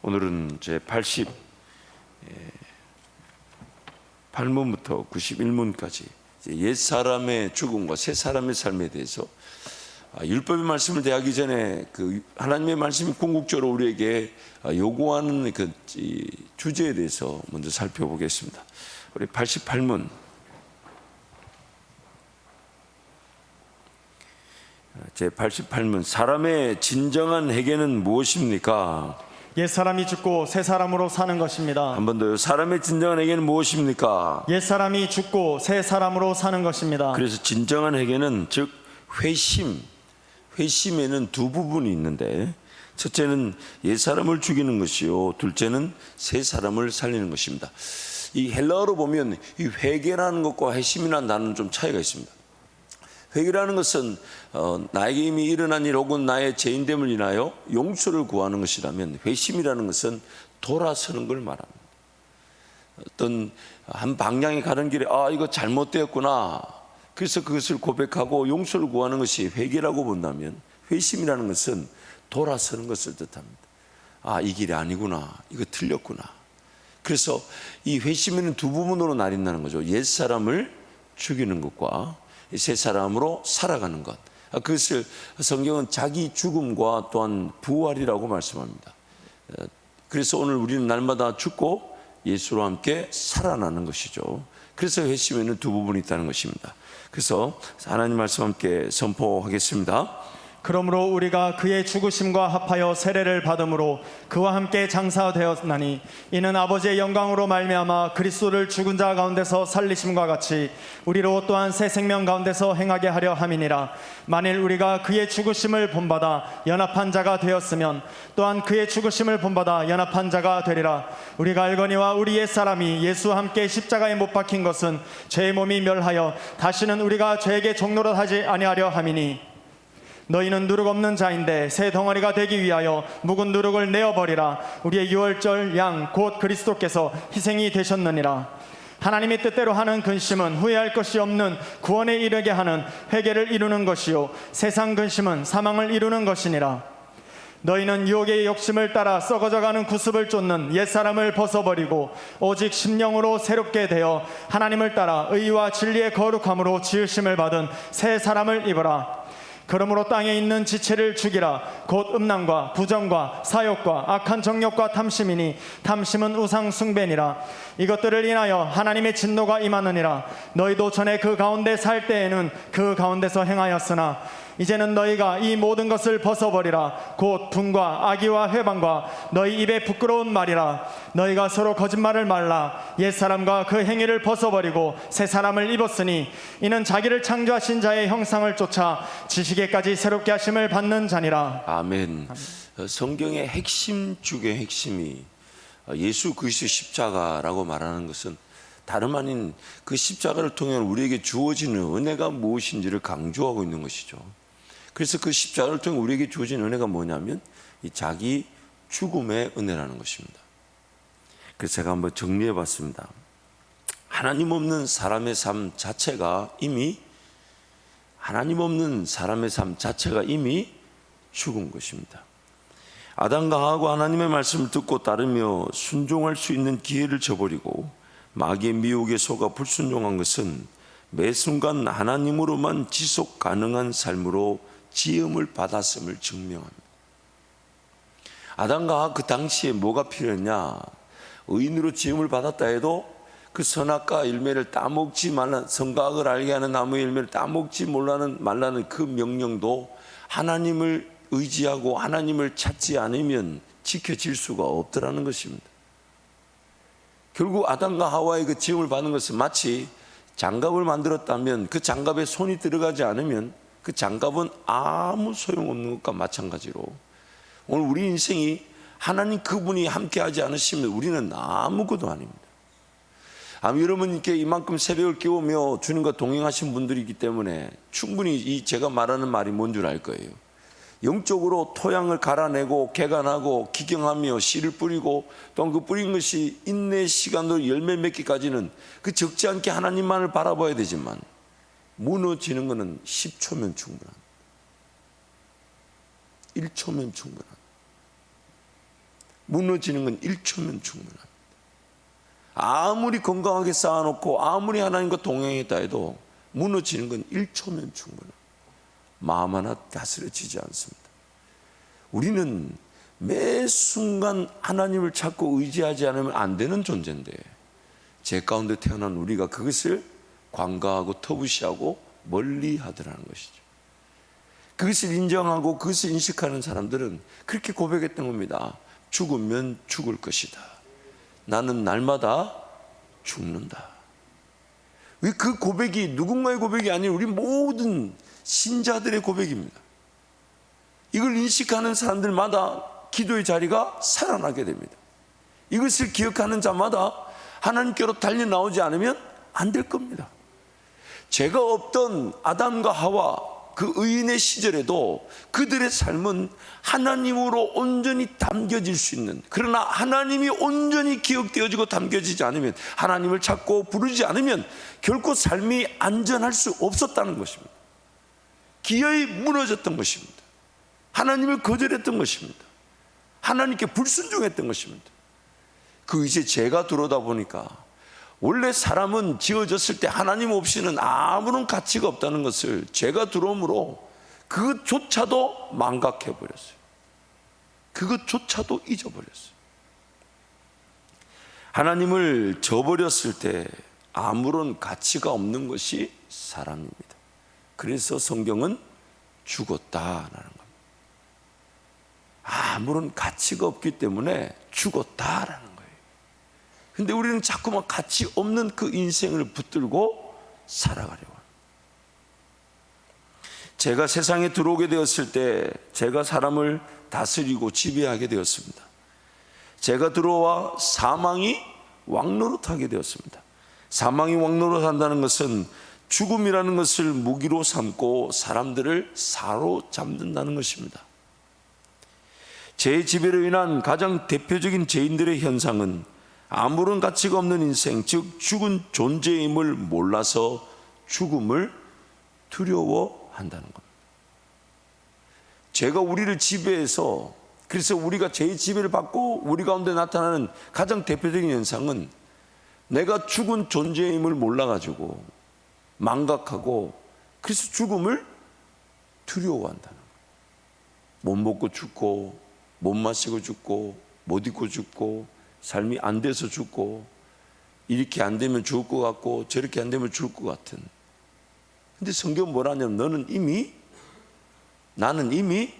오늘은 제 88문부터 91문까지 옛사람의 죽음과 새사람의 삶에 대해서 율법의 말씀을 대하기 전에 그 하나님의 말씀이 궁극적으로 우리에게 요구하는 그 주제에 대해서 먼저 살펴보겠습니다. 우리 88문 제 88문 사람의 진정한 회개는 무엇입니까? 옛사람이 죽고 새사람으로 사는 것입니다. 한 번 더요. 사람의 진정한 회개는 무엇입니까? 옛사람이 죽고 새사람으로 사는 것입니다. 그래서 진정한 회개는 즉 회심에는 두 부분이 있는데, 첫째는 옛사람을 죽이는 것이요, 둘째는 새사람을 살리는 것입니다. 이 헬라어로 보면 이 회개라는 것과 회심이라는 단어는 좀 차이가 있습니다. 회개라는 것은 나에게 이미 일어난 일 혹은 나의 죄인됨을 인하여 용서를 구하는 것이라면, 회심이라는 것은 돌아서는 걸 말합니다. 어떤 한 방향에 가는 길에 이거 잘못되었구나, 그래서 그것을 고백하고 용서를 구하는 것이 회개라고 본다면, 회심이라는 것은 돌아서는 것을 뜻합니다. 이 길이 아니구나, 이거 틀렸구나. 그래서 이 회심에는 두 부분으로 나뉜다는 거죠. 옛사람을 죽이는 것과 새 사람으로 살아가는 것. 그것을 성경은 자기 죽음과 또한 부활이라고 말씀합니다. 그래서 오늘 우리는 날마다 죽고 예수로 함께 살아나는 것이죠. 그래서 회심에는 두 부분이 있다는 것입니다. 그래서 하나님 말씀 함께 선포하겠습니다. 그러므로 우리가 그의 죽으심과 합하여 세례를 받음으로 그와 함께 장사되었나니, 이는 아버지의 영광으로 말미암아 그리스도를 죽은 자 가운데서 살리심과 같이 우리로 또한 새 생명 가운데서 행하게 하려 함이니라. 만일 우리가 그의 죽으심을 본받아 연합한 자가 되었으면 또한 그의 죽으심을 본받아 연합한 자가 되리라. 우리가 알거니와 우리 옛사람이 예수와 함께 십자가에 못 박힌 것은 죄의 몸이 멸하여 다시는 우리가 죄에게 종노릇하지 아니하려 함이니, 너희는 누룩 없는 자인데 새 덩어리가 되기 위하여 묵은 누룩을 내어버리라. 우리의 유월절 양 곧 그리스도께서 희생이 되셨느니라. 하나님의 뜻대로 하는 근심은 후회할 것이 없는 구원에 이르게 하는 회개를 이루는 것이요, 세상 근심은 사망을 이루는 것이니라. 너희는 유혹의 욕심을 따라 썩어져가는 구습을 쫓는 옛사람을 벗어버리고 오직 심령으로 새롭게 되어 하나님을 따라 의와 진리의 거룩함으로 지으심을 받은 새 사람을 입어라. 그러므로 땅에 있는 지체를 죽이라. 곧 음란과 부정과 사욕과 악한 정욕과 탐심이니, 탐심은 우상 숭배니라. 이것들을 인하여 하나님의 진노가 임하느니라. 너희도 전에 그 가운데 살 때에는 그 가운데서 행하였으나 이제는 너희가 이 모든 것을 벗어버리라. 곧 분과 악의와 회방과 너희 입에 부끄러운 말이라. 너희가 서로 거짓말을 말라. 옛사람과 그 행위를 벗어버리고 새 사람을 입었으니, 이는 자기를 창조하신 자의 형상을 쫓아 지식에까지 새롭게 하심을 받는 자니라. 아멘. 성경의 핵심 중의 핵심이 예수 그리스도 십자가라고 말하는 것은 다름 아닌 그 십자가를 통해 우리에게 주어지는 은혜가 무엇인지를 강조하고 있는 것이죠. 그래서 그 십자가를 통해 우리에게 주어진 은혜가 뭐냐면 이 자기 죽음의 은혜라는 것입니다. 그래서 제가 한번 정리해 봤습니다. 하나님 없는 사람의 삶 자체가 이미 죽은 것입니다. 아담과 하와가 하나님의 말씀을 듣고 따르며 순종할 수 있는 기회를 저버리고 마귀의 미혹에 속아 불순종한 것은 매 순간 하나님으로만 지속 가능한 삶으로 지음을 받았음을 증명합니다. 아담과 하와 그 당시에 뭐가 필요했냐? 의인으로 지음을 받았다 해도 그 선악과 열매를 따먹지 말라, 선과 악을 알게 하는 나무의 열매를 따먹지 말라는 그 명령도 하나님을 의지하고 하나님을 찾지 않으면 지켜질 수가 없더라는 것입니다. 결국 아담과 하와의 그 지음을 받는 것은 마치 장갑을 만들었다면 그 장갑에 손이 들어가지 않으면 그 장갑은 아무 소용없는 것과 마찬가지로 오늘 우리 인생이 하나님 그분이 함께하지 않으시면 우리는 아무것도 아닙니다. 여러분께 이만큼 새벽을 깨우며 주님과 동행하신 분들이기 때문에 충분히 제가 말하는 말이 뭔 줄 알 거예요. 영적으로 토양을 갈아내고 개간하고 기경하며 씨를 뿌리고 또한 그 뿌린 것이 인내 시간으로 열매 맺기까지는 그 적지 않게 하나님만을 바라봐야 되지만, 무너지는 것은 10초면 충분합니다. 1초면 충분합니다. 무너지는 건 1초면 충분합니다. 아무리 건강하게 쌓아놓고 아무리 하나님과 동행했다 해도 무너지는 건 1초면 충분합니다. 마음 하나 다스려지지 않습니다. 우리는 매 순간 하나님을 찾고 의지하지 않으면 안 되는 존재인데, 제 가운데 태어난 우리가 그것을 관가하고 터부시하고 멀리 하더라는 것이죠. 그것을 인정하고 그것을 인식하는 사람들은 그렇게 고백했던 겁니다. 죽으면 죽을 것이다. 나는 날마다 죽는다. 왜 그 고백이 누군가의 고백이 아니라 우리 모든 신자들의 고백입니다. 이걸 인식하는 사람들마다 기도의 자리가 살아나게 됩니다. 이것을 기억하는 자마다 하나님께로 달려 나오지 않으면 안 될 겁니다. 죄가 없던 아담과 하와 그 의인의 시절에도 그들의 삶은 하나님으로 온전히 담겨질 수 있는, 그러나 하나님이 온전히 기억되어지고 담겨지지 않으면, 하나님을 찾고 부르지 않으면 결코 삶이 안전할 수 없었다는 것입니다. 기어이 무너졌던 것입니다. 하나님을 거절했던 것입니다. 하나님께 불순종했던 것입니다. 그 이제 죄가 들어오다 보니까 원래 사람은 지어졌을 때 하나님 없이는 아무런 가치가 없다는 것을 죄가 들어옴으로 그것조차도 망각해버렸어요. 그것조차도 잊어버렸어요. 하나님을 저버렸을 때 아무런 가치가 없는 것이 사람입니다. 그래서 성경은 죽었다라는 겁니다. 아무런 가치가 없기 때문에 죽었다라는 거예요. 근데 우리는 자꾸만 가치 없는 그 인생을 붙들고 살아가려고 합니다. 제가 세상에 들어오게 되었을 때 제가 사람을 다스리고 지배하게 되었습니다. 제가 들어와 사망이 왕노릇하게 되었습니다. 사망이 왕노릇한다는 것은 죽음이라는 것을 무기로 삼고 사람들을 사로잡는다는 것입니다. 제 지배로 인한 가장 대표적인 죄인들의 현상은 아무런 가치가 없는 인생, 즉 죽은 존재임을 몰라서 죽음을 두려워한다는 겁니다. 죄가 우리를 지배해서, 그래서 우리가 죄의 지배를 받고 우리 가운데 나타나는 가장 대표적인 현상은 내가 죽은 존재임을 몰라가지고 망각하고, 그래서 죽음을 두려워한다는 거예요. 못 먹고 죽고, 못 마시고 죽고, 못 입고 죽고, 삶이 안 돼서 죽고, 이렇게 안 되면 죽을 것 같고 저렇게 안 되면 죽을 것 같은. 근데 성경은 뭐라냐면 나는 이미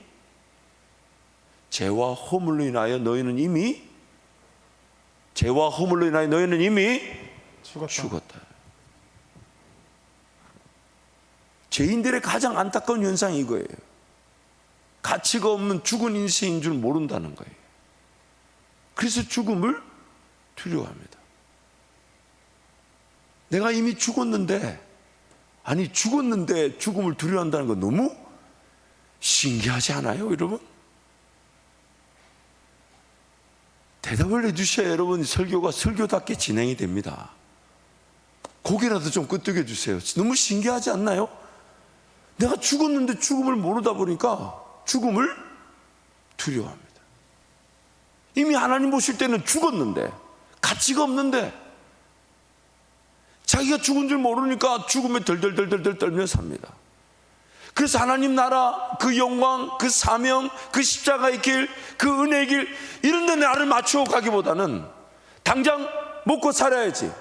죄와 허물로 인하여 너희는 이미 죽었다. 죄인들의 가장 안타까운 현상이 이거예요. 가치가 없는 죽은 인생인 줄 모른다는 거예요. 그래서 죽음을 두려워합니다. 내가 이미 죽었는데 죽음을 두려워한다는 거 너무 신기하지 않아요, 여러분? 대답을 해주셔야 여러분 설교가 설교답게 진행이 됩니다. 고개라도 좀 끄덕여 주세요. 너무 신기하지 않나요? 내가 죽었는데 죽음을 모르다 보니까 죽음을 두려워합니다. 이미 하나님 보실 때는 죽었는데, 가치가 없는데, 자기가 죽은 줄 모르니까 죽음에 덜덜덜덜 떨며 삽니다. 그래서 하나님 나라, 그 영광, 그 사명, 그 십자가의 길, 그 은혜의 길, 이런 데 나를 맞추어 가기보다는 당장 먹고 살아야지,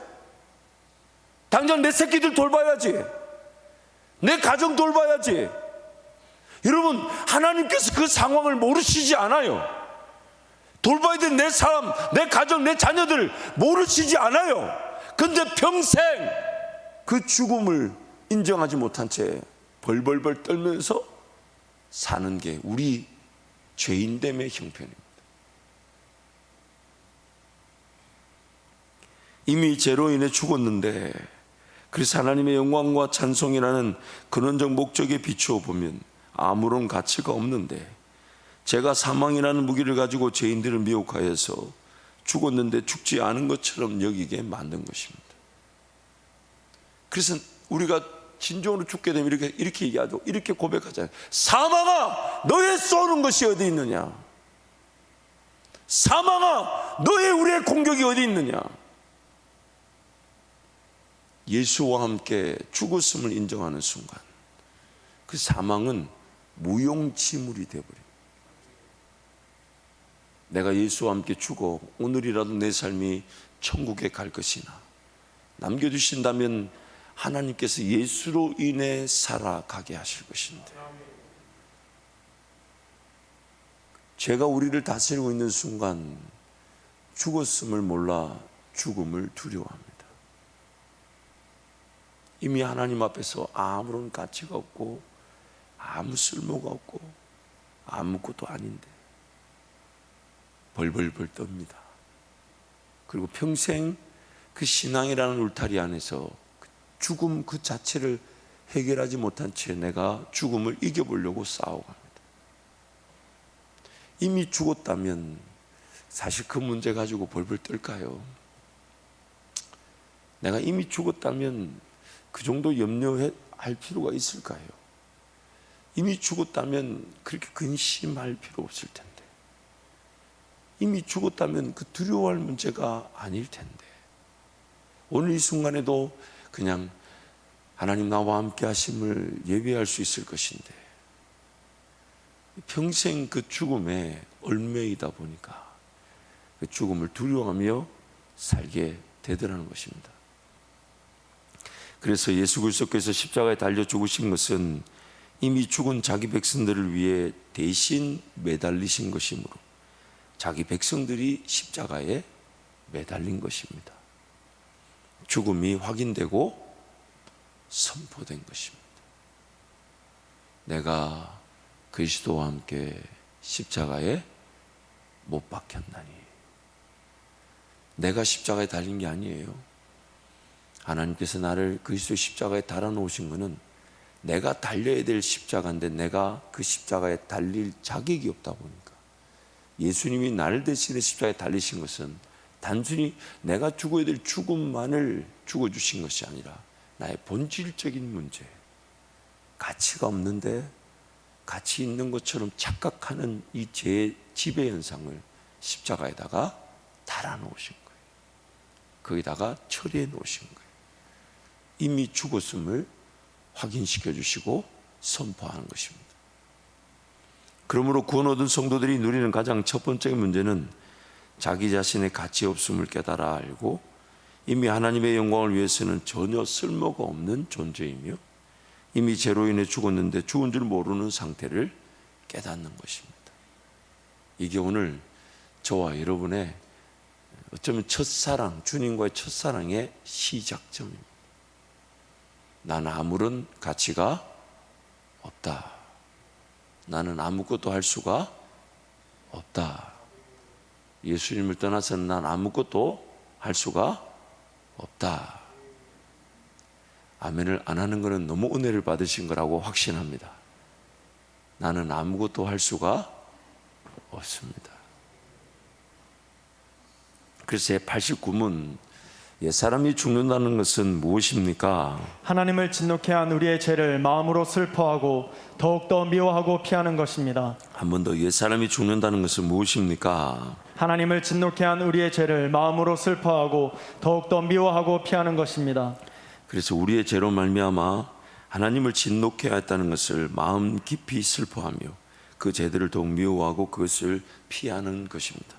당장 내 새끼들 돌봐야지, 내 가정 돌봐야지. 여러분, 하나님께서 그 상황을 모르시지 않아요. 돌봐야 될 내 사람, 내 가정, 내 자녀들을 모르시지 않아요. 근데 평생 그 죽음을 인정하지 못한 채 벌벌벌 떨면서 사는 게 우리 죄인됨의 형편입니다. 이미 죄로 인해 죽었는데, 그래서 하나님의 영광과 찬송이라는 근원적 목적에 비추어 보면 아무런 가치가 없는데, 제가 사망이라는 무기를 가지고 죄인들을 미혹하여서 죽었는데 죽지 않은 것처럼 여기게 만든 것입니다. 그래서 우리가 진정으로 죽게 되면 이렇게 얘기하죠. 이렇게 고백하잖아요. 사망아, 너의 쏘는 것이 어디 있느냐? 사망아, 너의 우리의 공격이 어디 있느냐? 예수와 함께 죽었음을 인정하는 순간 그 사망은 무용지물이 되어버립니다. 내가 예수와 함께 죽어 오늘이라도 내 삶이 천국에 갈 것이나 남겨두신다면 하나님께서 예수로 인해 살아가게 하실 것인데, 죄가 우리를 다스리고 있는 순간 죽었음을 몰라 죽음을 두려워합니다. 이미 하나님 앞에서 아무런 가치가 없고 아무 쓸모가 없고 아무것도 아닌데 벌벌벌 떱니다. 그리고 평생 그 신앙이라는 울타리 안에서 죽음 그 자체를 해결하지 못한 채 내가 죽음을 이겨보려고 싸워갑니다. 이미 죽었다면 사실 그 문제 가지고 벌벌 떨까요? 내가 이미 죽었다면 그 정도 염려할 필요가 있을까요? 이미 죽었다면 그렇게 근심할 필요 없을 텐데, 이미 죽었다면 그 두려워할 문제가 아닐 텐데, 오늘 이 순간에도 그냥 하나님 나와 함께 하심을 예배할 수 있을 것인데, 평생 그 죽음에 얽매이다 보니까 그 죽음을 두려워하며 살게 되더라는 것입니다. 그래서 예수 그리스도께서 십자가에 달려 죽으신 것은 이미 죽은 자기 백성들을 위해 대신 매달리신 것이므로 자기 백성들이 십자가에 매달린 것입니다. 죽음이 확인되고 선포된 것입니다. 내가 그리스도와 함께 십자가에 못 박혔나니. 내가 십자가에 달린 게 아니에요. 하나님께서 나를 그리스도 십자가에 달아놓으신 것은 내가 달려야 될 십자가인데 내가 그 십자가에 달릴 자격이 없다 보니까, 예수님이 나를 대신해 십자가에 달리신 것은 단순히 내가 죽어야 될 죽음만을 죽어주신 것이 아니라 나의 본질적인 문제, 가치가 없는데 가치 있는 것처럼 착각하는 이 제 지배 현상을 십자가에다가 달아놓으신 거예요. 거기다가 처리해 놓으신 거예요. 이미 죽었음을 확인시켜 주시고 선포하는 것입니다. 그러므로 구원 얻은 성도들이 누리는 가장 첫 번째 문제는 자기 자신의 가치 없음을 깨달아 알고 이미 하나님의 영광을 위해서는 전혀 쓸모가 없는 존재이며 이미 죄로 인해 죽었는데 죽은 줄 모르는 상태를 깨닫는 것입니다. 이게 오늘 저와 여러분의 어쩌면 첫사랑, 주님과의 첫사랑의 시작점입니다. 나는 아무런 가치가 없다. 나는 아무것도 할 수가 없다. 예수님을 떠나서는 난 아무것도 할 수가 없다. 아멘을 안 하는 것은 너무 은혜를 받으신 거라고 확신합니다. 나는 아무것도 할 수가 없습니다. 그래서 제89문, 옛사람이 죽는다는 것은 무엇입니까? 하나님을 진노케 한 우리의 죄를 마음으로 슬퍼하고 더욱더 미워하고 피하는 것입니다. 한 번 더, 옛사람이 죽는다는 것은 무엇입니까? 하나님을 진노케 한 우리의 죄를 마음으로 슬퍼하고 더욱더 미워하고 피하는 것입니다. 그래서 우리의 죄로 말미암아 하나님을 진노케 하였다는 것을 마음 깊이 슬퍼하며 그 죄들을 더욱 미워하고 그것을 피하는 것입니다.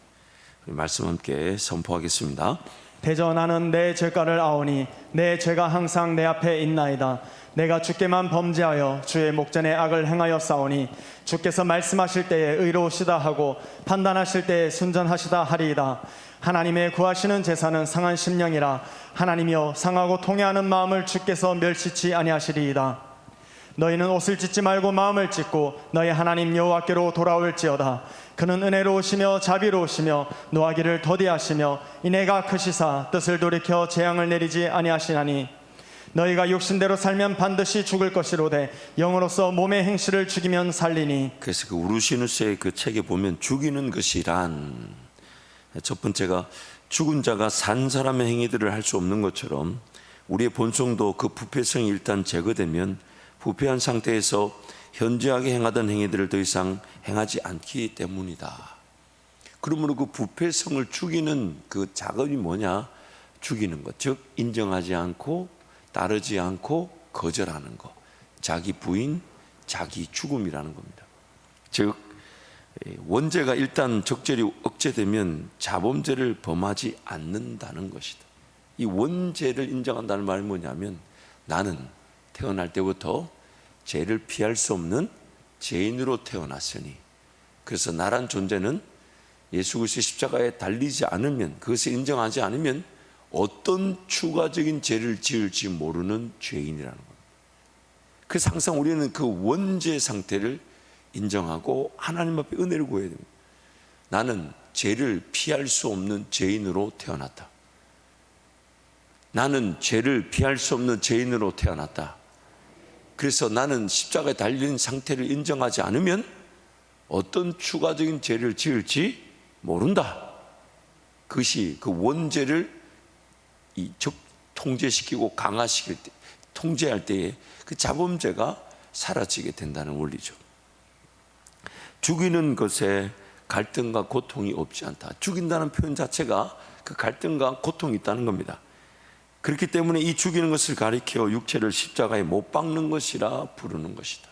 말씀 함께 선포하겠습니다. 대저 나는 내 죄가를 아오니 내 죄가 항상 내 앞에 있나이다. 내가 주께만 범죄하여 주의 목전에 악을 행하여 싸우니 주께서 말씀하실 때에 의로우시다 하고 판단하실 때에 순전하시다 하리이다. 하나님의 구하시는 제사는 상한 심령이라. 하나님이여 상하고 통회하는 마음을 주께서 멸시치 아니하시리이다. 너희는 옷을 찢지 말고 마음을 찢고 너희 하나님 여호와께로 돌아올지어다. 그는 은혜로우시며 자비로우시며 노하기를 더디하시며 인애가 크시사 뜻을 돌이켜 재앙을 내리지 아니하시나니 너희가 육신대로 살면 반드시 죽을 것이로되 영으로서 몸의 행실을 죽이면 살리니. 그래서 그 우르시누스의 그 책에 보면 죽이는 것이란, 첫 번째가 죽은 자가 산 사람의 행위들을 할 수 없는 것처럼 우리의 본성도 그 부패성이 일단 제거되면 부패한 상태에서 현저하게 행하던 행위들을 더 이상 행하지 않기 때문이다. 그러므로 그 부패성을 죽이는 그 작업이 뭐냐? 죽이는 것, 즉 인정하지 않고 따르지 않고 거절하는 것, 자기 부인, 자기 죽음이라는 겁니다. 즉 원죄가 일단 적절히 억제되면 자범죄를 범하지 않는다는 것이다. 이 원죄를 인정한다는 말은 뭐냐면, 나는 태어날 때부터 죄를 피할 수 없는 죄인으로 태어났으니, 그래서 나란 존재는 예수 그리스도의 십자가에 달리지 않으면, 그것을 인정하지 않으면 어떤 추가적인 죄를 지을지 모르는 죄인이라는 겁니다. 그래서 항상 우리는 그 원죄 상태를 인정하고 하나님 앞에 은혜를 구해야 됩니다. 나는 죄를 피할 수 없는 죄인으로 태어났다. 나는 죄를 피할 수 없는 죄인으로 태어났다. 그래서 나는 십자가에 달린 상태를 인정하지 않으면 어떤 추가적인 죄를 지을지 모른다. 그것이 그 원죄를 통제시키고 강화시킬 때, 통제할 때에 그 자범죄가 사라지게 된다는 원리죠. 죽이는 것에 갈등과 고통이 없지 않다. 죽인다는 표현 자체가 그 갈등과 고통이 있다는 겁니다. 그렇기 때문에 이 죽이는 것을 가리켜 육체를 십자가에 못 박는 것이라 부르는 것이다.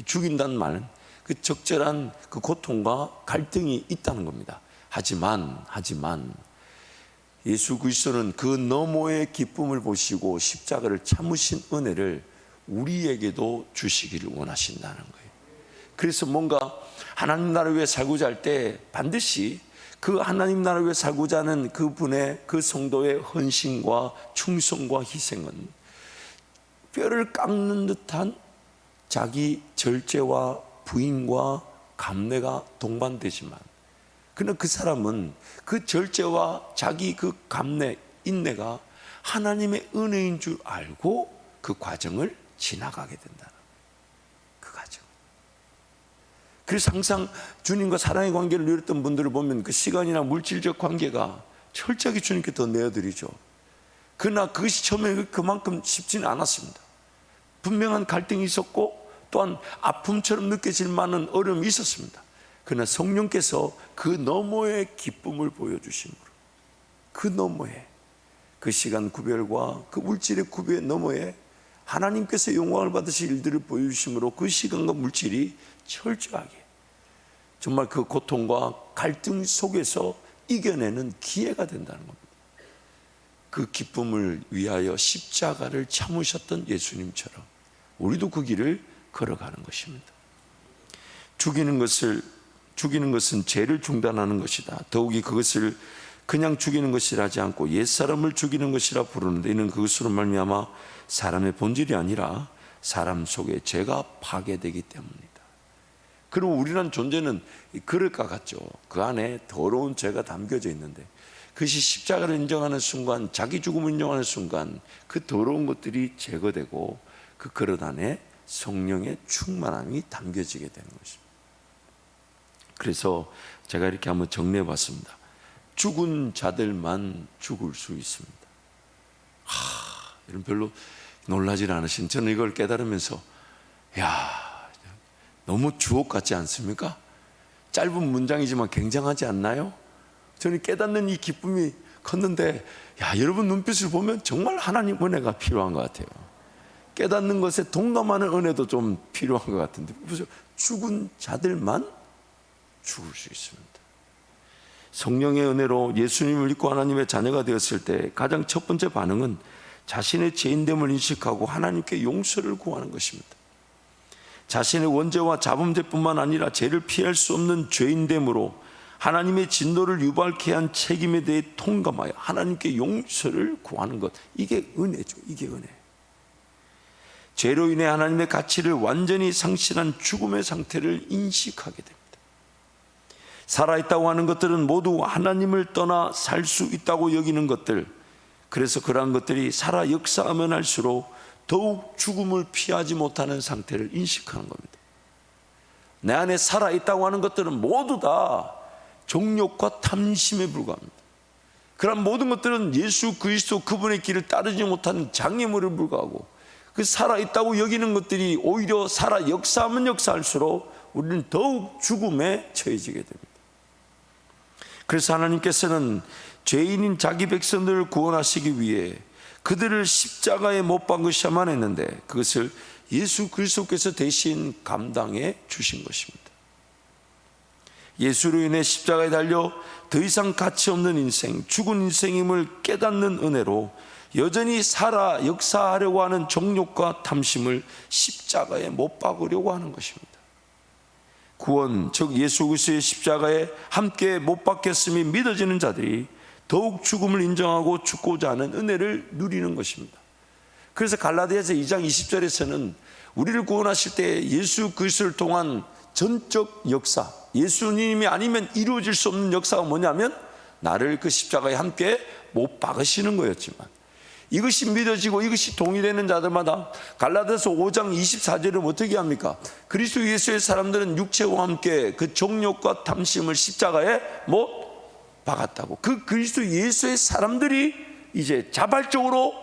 죽인다는 말은 그 적절한 그 고통과 갈등이 있다는 겁니다. 하지만 예수 그리스도는 그 너머의 기쁨을 보시고 십자가를 참으신 은혜를 우리에게도 주시기를 원하신다는 거예요. 그래서 뭔가 하나님 나라를 위해 살고자 할 때 반드시 그 하나님 나라를 위해 살고자 하는 그분의, 그 성도의 헌신과 충성과 희생은 뼈를 깎는 듯한 자기 절제와 부인과 감내가 동반되지만, 그러나 그 사람은 그 절제와 자기 그 감내, 인내가 하나님의 은혜인 줄 알고 그 과정을 지나가게 된다는 그 과정. 그래서 항상 주님과 사랑의 관계를 누렸던 분들을 보면 그 시간이나 물질적 관계가 철저하게 주님께 더 내어드리죠. 그러나 그것이 처음에 그만큼 쉽지는 않았습니다. 분명한 갈등이 있었고 또한 아픔처럼 느껴질 만한 어려움이 있었습니다. 그러나 성령께서 그 너머의 기쁨을 보여주심으로, 그 너머에, 그 시간 구별과 그 물질의 구별 너머에 하나님께서 영광을 받으실 일들을 보여주심으로 그 시간과 물질이 철저하게 정말 그 고통과 갈등 속에서 이겨내는 기회가 된다는 겁니다. 그 기쁨을 위하여 십자가를 참으셨던 예수님처럼 우리도 그 길을 걸어가는 것입니다. 죽이는 것은 죄를 중단하는 것이다. 더욱이 그것을 그냥 죽이는 것이라 하지 않고 옛사람을 죽이는 것이라 부르는데, 이는 그것으로 말미암아 사람의 본질이 아니라 사람 속에 죄가 파괴되기 때문이다. 그럼 우리란 존재는 그럴 것 같죠. 그 안에 더러운 죄가 담겨져 있는데, 그것이 십자가를 인정하는 순간, 자기 죽음을 인정하는 순간 그 더러운 것들이 제거되고 그 그릇 안에 성령의 충만함이 담겨지게 되는 것입니다. 그래서 제가 이렇게 한번 정리해 봤습니다. 죽은 자들만 죽을 수 있습니다. 이런 별로 놀라지 않으신, 저는 이걸 깨달으면서 너무 주옥 같지 않습니까? 짧은 문장이지만 굉장하지 않나요? 저는 깨닫는 이 기쁨이 컸는데, 여러분 눈빛을 보면 정말 하나님 은혜가 필요한 것 같아요. 깨닫는 것에 동감하는 은혜도 좀 필요한 것 같은데, 보세요. 죽은 자들만 죽을 수 있습니다. 성령의 은혜로 예수님을 믿고 하나님의 자녀가 되었을 때 가장 첫 번째 반응은 자신의 죄인됨을 인식하고 하나님께 용서를 구하는 것입니다. 자신의 원죄와 자범죄뿐만 아니라 죄를 피할 수 없는 죄인됨으로 하나님의 진노를 유발케 한 책임에 대해 통감하여 하나님께 용서를 구하는 것, 이게 은혜죠. 이게 은혜. 죄로 인해 하나님의 가치를 완전히 상실한 죽음의 상태를 인식하게 됩니다. 살아있다고 하는 것들은 모두 하나님을 떠나 살 수 있다고 여기는 것들, 그래서 그러한 것들이 살아 역사하면 할수록 더욱 죽음을 피하지 못하는 상태를 인식하는 겁니다. 내 안에 살아있다고 하는 것들은 모두 다 정욕과 탐심에 불과합니다. 그런 모든 것들은 예수 그리스도 그분의 길을 따르지 못하는 장애물에 불과하고, 그 살아있다고 여기는 것들이 오히려 살아 역사하면 역사할수록 우리는 더욱 죽음에 처해지게 됩니다. 그래서 하나님께서는 죄인인 자기 백성들을 구원하시기 위해 그들을 십자가에 못 박으셔야만 했는데 그것을 예수 그리스도께서 대신 감당해 주신 것입니다. 예수로 인해 십자가에 달려 더 이상 가치 없는 인생, 죽은 인생임을 깨닫는 은혜로 여전히 살아 역사하려고 하는 정욕과 탐심을 십자가에 못 박으려고 하는 것입니다. 구원, 즉 예수 그리스도의 십자가에 함께 못 박혔음이 믿어지는 자들이 더욱 죽음을 인정하고 죽고자 하는 은혜를 누리는 것입니다. 그래서 갈라디아서 2장 20절에서는 우리를 구원하실 때 예수 그리스도를 통한 전적 역사, 예수님이 아니면 이루어질 수 없는 역사가 뭐냐면 나를 그 십자가에 함께 못 박으시는 거였지만, 이것이 믿어지고 이것이 동의되는 자들마다 갈라디아서 5장 24절은 어떻게 합니까? 그리스도 예수의 사람들은 육체와 함께 그 정욕과 탐심을 십자가에 못 박았다고. 그 그리스도 예수의 사람들이 이제 자발적으로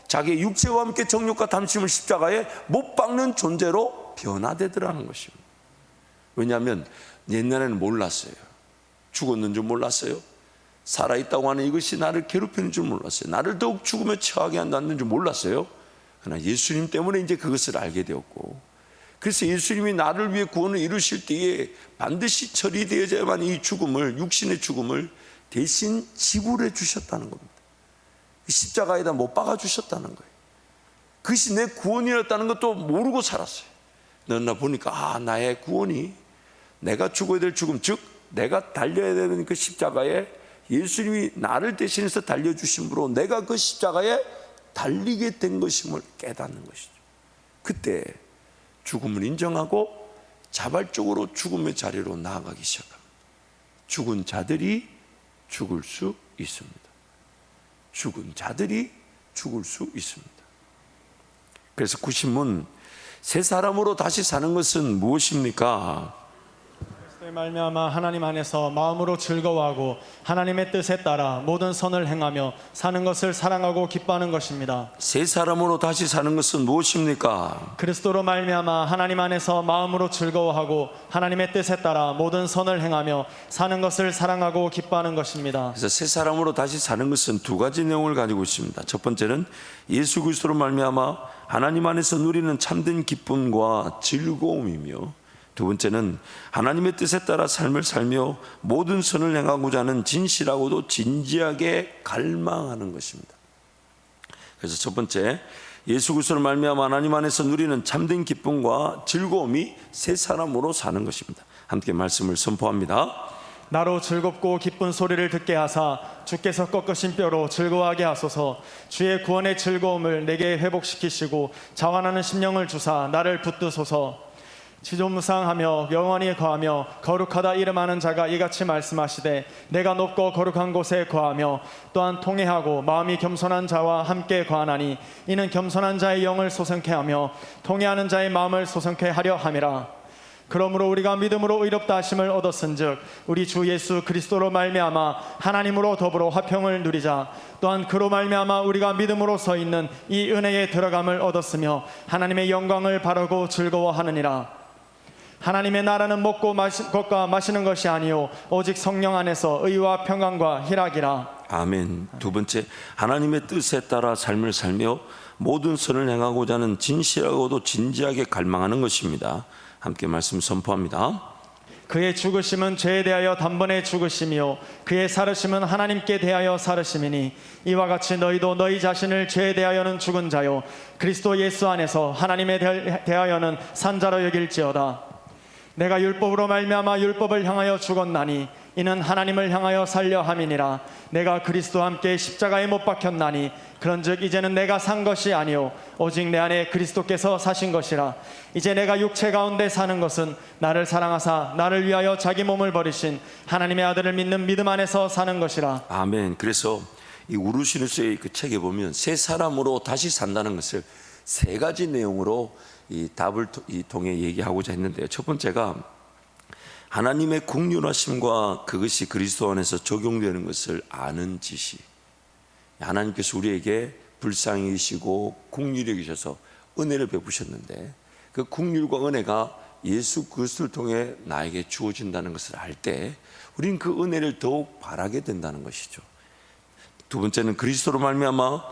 자기의 육체와 함께 정욕과 탐심을 십자가에 못 박는 존재로 변화되더라는 것입니다. 왜냐하면 옛날에는 몰랐어요. 죽었는 줄 몰랐어요. 살아있다고 하는 이것이 나를 괴롭히는 줄 몰랐어요. 나를 더욱 죽음에 처하게 한다는 줄 몰랐어요. 그러나 예수님 때문에 이제 그것을 알게 되었고, 그래서 예수님이 나를 위해 구원을 이루실 때에 반드시 처리되어야만 이 죽음을, 육신의 죽음을 대신 지불해 주셨다는 겁니다. 십자가에다 못 박아 주셨다는 거예요. 그것이 내 구원이었다는 것도 모르고 살았어요. 너나 보니까 나의 구원이 내가 죽어야 될 죽음, 즉 내가 달려야 되는 그 십자가에 예수님이 나를 대신해서 달려주심으로 내가 그 십자가에 달리게 된 것임을 깨닫는 것이죠. 그때 죽음을 인정하고 자발적으로 죽음의 자리로 나아가기 시작합니다. 죽은 자들이 죽을 수 있습니다. 죽은 자들이 죽을 수 있습니다. 그래서 구신문, 새 사람으로 다시 사는 것은 무엇입니까? 그리스도의 말미암아 하나님 안에서 마음으로 즐거워하고 하나님의 뜻에 따라 모든 선을 행하며 사는 것을 사랑하고 기뻐하는 것입니다. 새 사람으로 다시 사는 것은 무엇입니까? 그리스도로 말미암아 하나님 안에서 마음으로 즐거워하고 하나님의 뜻에 따라 모든 선을 행하며 사는 것을 사랑하고 기뻐하는 것입니다. 그래서 새 사람으로 다시 사는 것은 두 가지 내용을 가지고 있습니다. 첫 번째는 예수 그리스도로 말미암아 하나님 안에서 누리는 참된 기쁨과 즐거움이며, 두 번째는 하나님의 뜻에 따라 삶을 살며 모든 선을 행하고자 하는 진실하고도 진지하게 갈망하는 것입니다. 그래서 첫 번째, 예수 그리스도로 말미암아 하나님 안에서 누리는 참된 기쁨과 즐거움이 새 사람으로 사는 것입니다. 함께 말씀을 선포합니다. 나로 즐겁고 기쁜 소리를 듣게 하사 주께서 꺾으신 뼈로 즐거워하게 하소서. 주의 구원의 즐거움을 내게 회복시키시고 자완하는 심령을 주사 나를 붙드소서. 지존무상하며 영원히 거하며 거룩하다 이름하는 자가 이같이 말씀하시되, 내가 높고 거룩한 곳에 거하며 또한 통회하고 마음이 겸손한 자와 함께 거하나니 이는 겸손한 자의 영을 소성케 하며 통회하는 자의 마음을 소성케 하려 함이라. 그러므로 우리가 믿음으로 의롭다 하심을 얻었은즉 우리 주 예수 그리스도로 말미암아 하나님으로 더불어 화평을 누리자. 또한 그로 말미암아 우리가 믿음으로 서 있는 이 은혜에 들어감을 얻었으며 하나님의 영광을 바라고 즐거워하느니라. 하나님의 나라는 먹고 것과 마시는 것이 아니요 오직 성령 안에서 의와 평안과 희락이라. 아멘. 두 번째, 하나님의 뜻에 따라 삶을 살며 모든 선을 행하고자 하는 진실하고도 진지하게 갈망하는 것입니다. 함께 말씀 선포합니다. 그의 죽으심은 죄에 대하여 단번에 죽으심이요 그의 살으심은 하나님께 대하여 살으심이니 이와 같이 너희도 너희 자신을 죄에 대하여는 죽은 자요 그리스도 예수 안에서 하나님에 대하여는 산 자로 여길지어다. 내가 율법으로 말미암아 율법을 향하여 죽었나니 이는 하나님을 향하여 살려 함이니라. 내가 그리스도와 함께 십자가에 못 박혔나니 그런즉 이제는 내가 산 것이 아니요 오직 내 안에 그리스도께서 사신 것이라. 이제 내가 육체 가운데 사는 것은 나를 사랑하사 나를 위하여 자기 몸을 버리신 하나님의 아들을 믿는 믿음 안에서 사는 것이라. 아멘. 그래서 이 우르시누스의 그 책에 보면 새 사람으로 다시 산다는 것을 세 가지 내용으로 이 답을 통해 얘기하고자 했는데요. 첫 번째가 하나님의 국률하심과 그것이 그리스도 안에서 적용되는 것을 아는 지시. 하나님께서 우리에게 불쌍히 계시고 국률이 계셔서 은혜를 베푸셨는데 그 국률과 은혜가 예수 그리스도를 통해 나에게 주어진다는 것을 알 때 우리는 그 은혜를 더욱 바라게 된다는 것이죠. 두 번째는 그리스도로 말미암아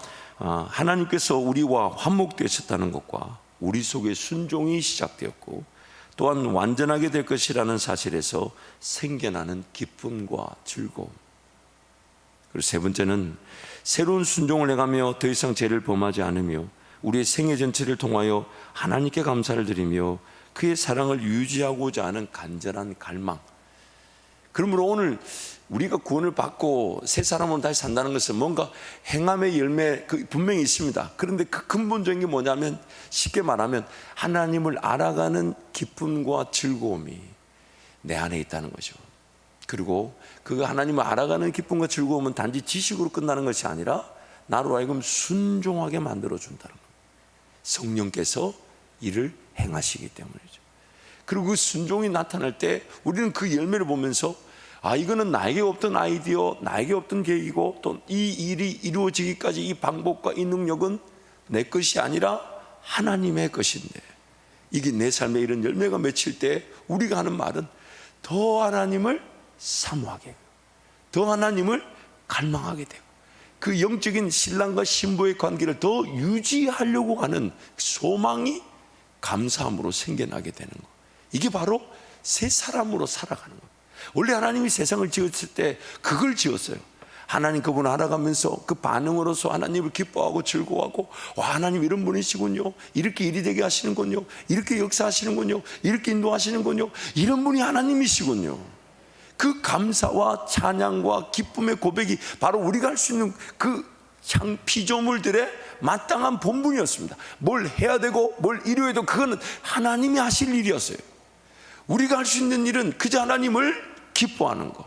하나님께서 우리와 화목되셨다는 것과 우리 속에 순종이 시작되었고 또한 완전하게 될 것이라는 사실에서 생겨나는 기쁨과 즐거움. 그리고 세 번째는 새로운 순종을 해가며 더 이상 죄를 범하지 않으며 우리의 생애 전체를 통하여 하나님께 감사를 드리며 그의 사랑을 유지하고자 하는 간절한 갈망. 그러므로 오늘 우리가 구원을 받고 새 사람으로 다시 산다는 것은 뭔가 행함의 열매 분명히 있습니다. 그런데 그 근본적인 게 뭐냐면 쉽게 말하면 하나님을 알아가는 기쁨과 즐거움이 내 안에 있다는 거죠. 그리고 그 하나님을 알아가는 기쁨과 즐거움은 단지 지식으로 끝나는 것이 아니라 나로 하여금 순종하게 만들어준다는 거예요. 성령께서 이를 행하시기 때문이죠. 그리고 그 순종이 나타날 때 우리는 그 열매를 보면서 이거는 나에게 없던 아이디어, 나에게 없던 계획이고 또 이 일이 이루어지기까지 이 방법과 이 능력은 내 것이 아니라 하나님의 것인데, 이게 내 삶에 이런 열매가 맺힐 때 우리가 하는 말은 더 하나님을 사모하게 되고 더 하나님을 갈망하게 되고 그 영적인 신랑과 신부의 관계를 더 유지하려고 하는 소망이 감사함으로 생겨나게 되는 것. 이게 바로 새 사람으로 살아가는 것. 원래 하나님이 세상을 지었을 때 그걸 지었어요. 하나님 그분을 알아가면서 그 반응으로서 하나님을 기뻐하고 즐거워하고, 와, 하나님 이런 분이시군요, 이렇게 일이 되게 하시는군요, 이렇게 역사하시는군요, 이렇게 인도하시는군요, 이런 분이 하나님이시군요. 그 감사와 찬양과 기쁨의 고백이 바로 우리가 할 수 있는 그 피조물들의 마땅한 본분이었습니다. 뭘 해야 되고 뭘 이루어야 되고 그거는 하나님이 하실 일이었어요. 우리가 할 수 있는 일은 그저 하나님을 기뻐하는 것.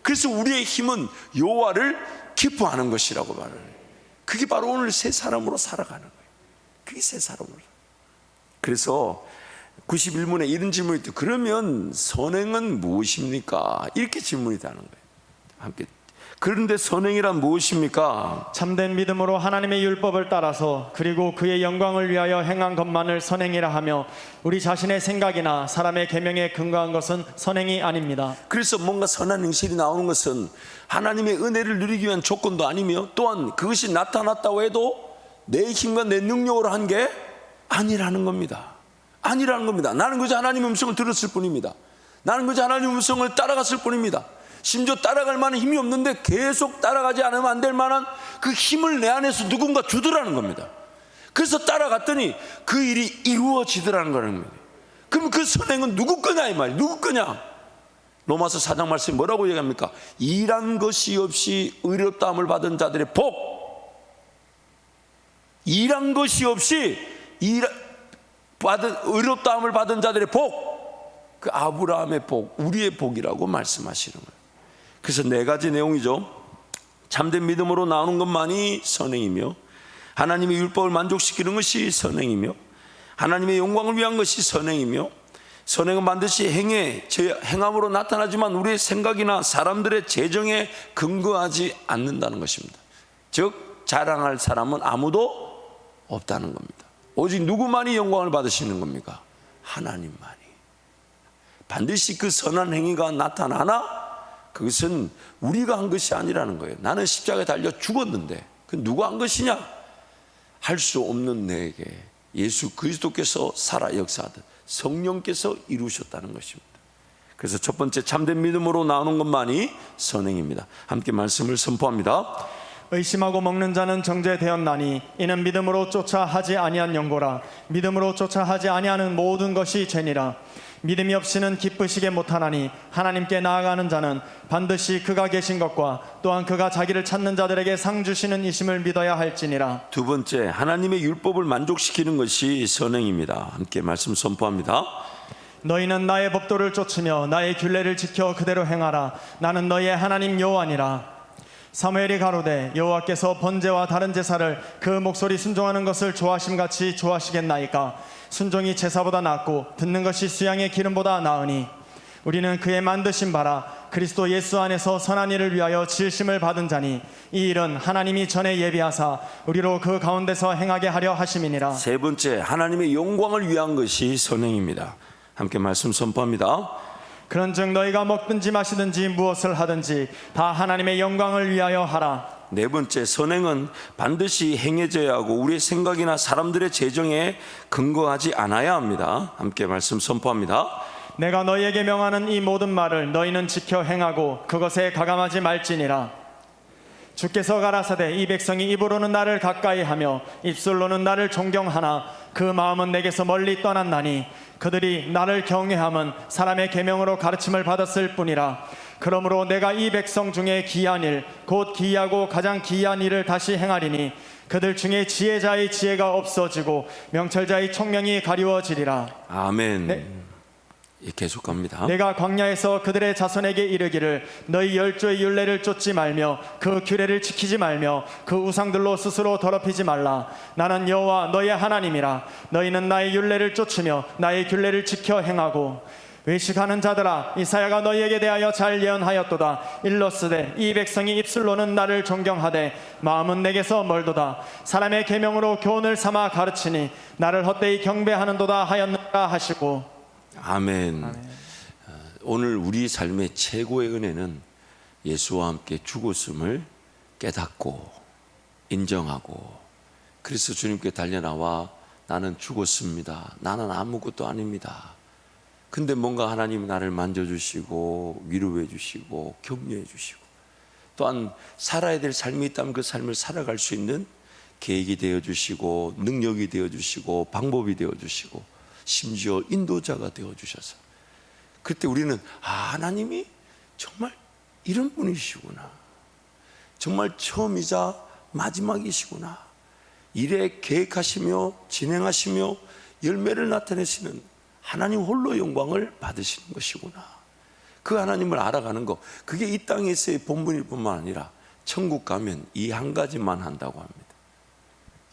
그래서 우리의 힘은 여호와를 기뻐하는 것이라고 말을 해요. 그게 바로 오늘 새 사람으로 살아가는 거예요. 그게 새 사람으로. 그래서 91문에 이런 질문이 있죠. 그러면 선행은 무엇입니까? 이렇게 질문이 되는 거예요. 함께. 그런데 선행이란 무엇입니까? 참된 믿음으로 하나님의 율법을 따라서 그리고 그의 영광을 위하여 행한 것만을 선행이라 하며 우리 자신의 생각이나 사람의 계명에 근거한 것은 선행이 아닙니다. 그래서 뭔가 선한 행실이 나오는 것은 하나님의 은혜를 누리기 위한 조건도 아니며 또한 그것이 나타났다고 해도 내 힘과 내 능력으로 한 게 아니라는 겁니다. 아니라는 겁니다. 나는 그저 하나님의 음성을 들었을 뿐입니다. 나는 그저 하나님의 음성을 따라갔을 뿐입니다. 심지어 따라갈 만한 힘이 없는데 계속 따라가지 않으면 안 될 만한 그 힘을 내 안에서 누군가 주더라는 겁니다. 그래서 따라갔더니 그 일이 이루어지더라는 거라는 거예요. 그럼 그 선행은 누구 거냐 이 말이에요. 누구 거냐? 로마서 4장 말씀이 뭐라고 얘기합니까? 일한 것이 없이 의롭다함을 받은 자들의 복. 일한 것이 없이 의롭다함을 받은 자들의 복. 그 아브라함의 복, 우리의 복이라고 말씀하시는 거예요. 그래서 네 가지 내용이죠. 참된 믿음으로 나오는 것만이 선행이며, 하나님의 율법을 만족시키는 것이 선행이며, 하나님의 영광을 위한 것이 선행이며, 선행은 반드시 행함으로 나타나지만 우리의 생각이나 사람들의 재정에 근거하지 않는다는 것입니다. 즉 자랑할 사람은 아무도 없다는 겁니다. 오직 누구만이 영광을 받으시는 겁니까? 하나님만이. 반드시 그 선한 행위가 나타나나 그것은 우리가 한 것이 아니라는 거예요. 나는 십자가에 달려 죽었는데 그 누가 한 것이냐? 할 수 없는 내게 예수 그리스도께서 살아 역사하듯 성령께서 이루셨다는 것입니다. 그래서 첫 번째 참된 믿음으로 나오는 것만이 선행입니다. 함께 말씀을 선포합니다. 의심하고 먹는 자는 정죄되었나니 이는 믿음으로 쫓아 하지 아니한 연고라. 믿음으로 쫓아 하지 아니하는 모든 것이 죄니라. 믿음이 없이는 기쁘시게 못하나니 하나님께 나아가는 자는 반드시 그가 계신 것과 또한 그가 자기를 찾는 자들에게 상 주시는 이심을 믿어야 할지니라. 두 번째, 하나님의 율법을 만족시키는 것이 선행입니다. 함께 말씀 선포합니다. 너희는 나의 법도를 쫓으며 나의 규례를 지켜 그대로 행하라. 나는 너희의 하나님 여호와니라. 사무엘이 가로되 여호와께서 번제와 다른 제사를 그 목소리 순종하는 것을 좋아하심같이 좋아하시겠나이까. 순종이 제사보다 낫고 듣는 것이 수양의 기름보다 나으니 우리는 그의 만드신 바라 그리스도 예수 안에서 선한 일을 위하여 지으심을 받은 자니 이 일은 하나님이 전에 예비하사 우리로 그 가운데서 행하게 하려 하심이니라. 세 번째, 하나님의 영광을 위한 것이 선행입니다. 함께 말씀 선포합니다. 그런즉 너희가 먹든지 마시든지 무엇을 하든지 다 하나님의 영광을 위하여 하라. 네 번째, 선행은 반드시 행해져야 하고 우리의 생각이나 사람들의 재정에 근거하지 않아야 합니다. 함께 말씀 선포합니다. 내가 너희에게 명하는 이 모든 말을 너희는 지켜 행하고 그것에 가감하지 말지니라. 주께서 가라사대 이 백성이 입으로는 나를 가까이하며 입술로는 나를 존경하나 그 마음은 내게서 멀리 떠났나니 그들이 나를 경외함은 사람의 계명으로 가르침을 받았을 뿐이라. 그러므로 내가 이 백성 중에 기이한 일 곧 기이하고 가장 기이한 일을 다시 행하리니 그들 중에 지혜자의 지혜가 없어지고 명철자의 총명이 가리워지리라. 아멘. 네. 예, 계속 갑니다. 내가 광야에서 그들의 자손에게 이르기를 너희 열조의 율례를 쫓지 말며 그 규례를 지키지 말며 그 우상들로 스스로 더럽히지 말라. 나는 여호와 너희의 하나님이라. 너희는 나의 율례를 쫓으며 나의 규례를 지켜 행하고 외식하는 자들아, 이사야가 너희에게 대하여 잘 예언하였도다. 일러스되 이 백성이 입술로는 나를 존경하되 마음은 내게서 멀도다. 사람의 계명으로 교훈을 삼아 가르치니 나를 헛되이 경배하는도다 하였느라 하시고. 아멘. 오늘 우리 삶의 최고의 은혜는 예수와 함께 죽었음을 깨닫고 인정하고 그래서 주님께 달려나와 나는 죽었습니다. 나는 아무것도 아닙니다. 근데 뭔가 하나님이 나를 만져주시고 위로해 주시고 격려해 주시고 또한 살아야 될 삶이 있다면 그 삶을 살아갈 수 있는 계획이 되어주시고 능력이 되어주시고 방법이 되어주시고 심지어 인도자가 되어주셔서 그때 우리는 하나님이 정말 이런 분이시구나, 정말 처음이자 마지막이시구나, 일에 계획하시며 진행하시며 열매를 나타내시는 하나님 홀로 영광을 받으시는 것이구나. 그 하나님을 알아가는 거, 그게 이 땅에서의 본분일 뿐만 아니라 천국 가면 이 한 가지만 한다고 합니다.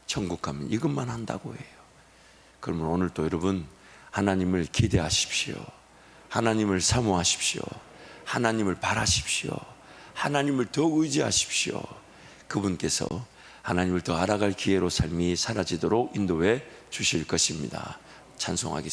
천국 가면 이것만 한다고 해요. 그러면 오늘 또 여러분 하나님을 기대하십시오. 하나님을 사모하십시오. 하나님을 바라십시오. 하나님을 더 의지하십시오. 그분께서 하나님을 더 알아갈 기회로 삶이 사라지도록 인도해 주실 것입니다. 찬송하겠습니다.